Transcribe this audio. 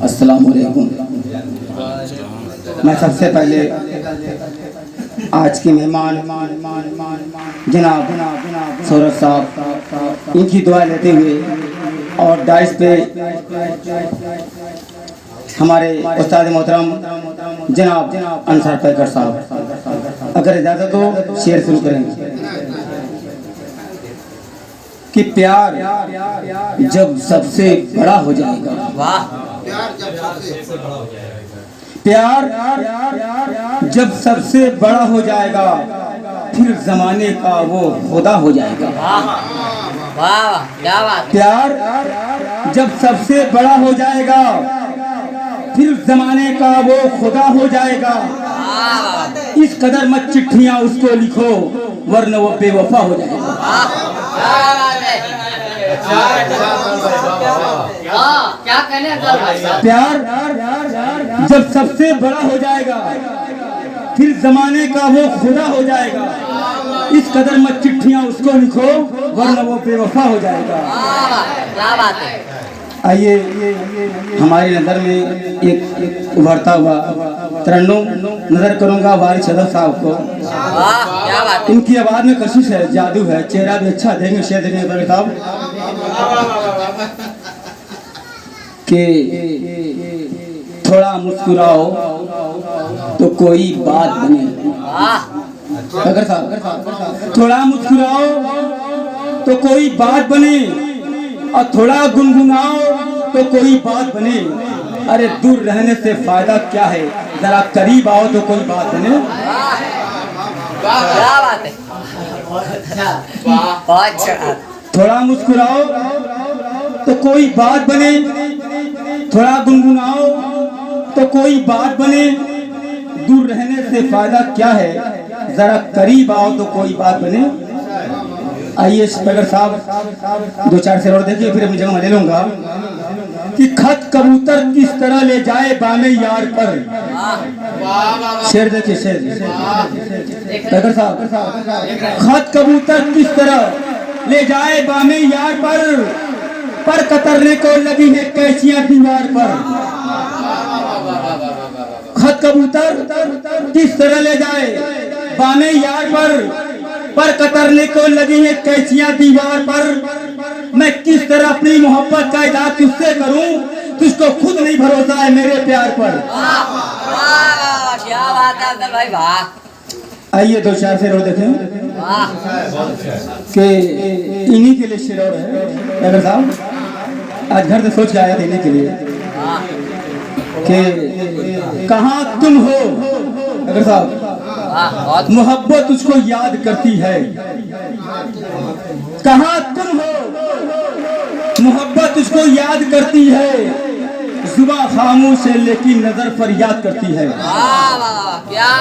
अस्सलाम वालेकुम। मैं सबसे पहले आज के मेहमान जनाब सौरभ साहब इनकी दुआ लेते हुए और डाइस पे हमारे उस्ताद मोहतरम जनाब अंसार पैकर साहब, अगर इजाज़त हो शेर शुरू करेंगे कि प्यार जब सबसे बड़ा हो जाएगा, प्यार जब सबसे बड़ा हो जाएगा फिर जमाने का वो खुदा हो जाएगा। प्यार जब सबसे बड़ा हो जाएगा फिर जमाने का वो खुदा हो जाएगा। इस कदर मत चिट्ठियां उसको लिखो वरना वो बेवफा हो जाएगा। क्या कहने प्यार जब सबसे बड़ा हो जाएगा फिर जमाने का वो खुदा हो जाएगा। इस कदर मत चिट्ठियां उसको लिखो वरना वो बेवफा हो जाएगा। क्या बात है। आइए हमारी नज़र में एक उभरता हुआ तरन्नुम नजर करूंगा वारिस सदफ साहब को। क्या बात है। इनकी आवाज में कशिश है, जादू है, चेहरा भी अच्छा देंगे शेर देंगे वारिस साहब कि थोड़ा मुस्कुराओ तो कोई बात बने। अगर साहब थोड़ा मुस्कुराओ तो कोई बात बने और थोड़ा गुनगुनाओ तो कोई बात बने। अरे दूर रहने से फायदा क्या है, जरा करीब आओ तो कोई बात बने। क्या बात है। थोड़ा मुस्कुराओ तो कोई बात बने, थोड़ा गुनगुनाओ तो कोई बात बने। दूर रहने से फायदा क्या है, जरा करीब आओ तो कोई बात बने। आइए स्पीकर साहब दो चार शेर और देखिए फिर अपनी जगह ले लूंगा कि खत कबूतर किस तरह ले जाए बामे यार पर। शेर देखिए शेर स्पीकर साहब, खत कबूतर किस तरह ले जाए बामे यार पर कतरने को लगी है कैचियां दीवार पर। खत कबूतर किस तरह ले जाए बामे यार पर कतरने को लगी है कैचियां दीवार पर। मैं किस तरह अपनी मोहब्बत का इज़हार तुझसे करूं, तुझको खुद नहीं भरोसा है मेरे प्यार पर। क्या बात है अब्दुल भाई, वाह। आइए दो चार शेर और देखें कि इन्हीं के लिए शेर और है। अगर साहब आज घर से सोच के आया देने के लिए कि कहाँ तुम हो। अगर साहब मोहब्बत तुझको याद करती है, कहाँ तुम हो मोहब्बत तुझको याद करती है। जुबान खामोश है लेकिन नजर पर याद करती है। क्या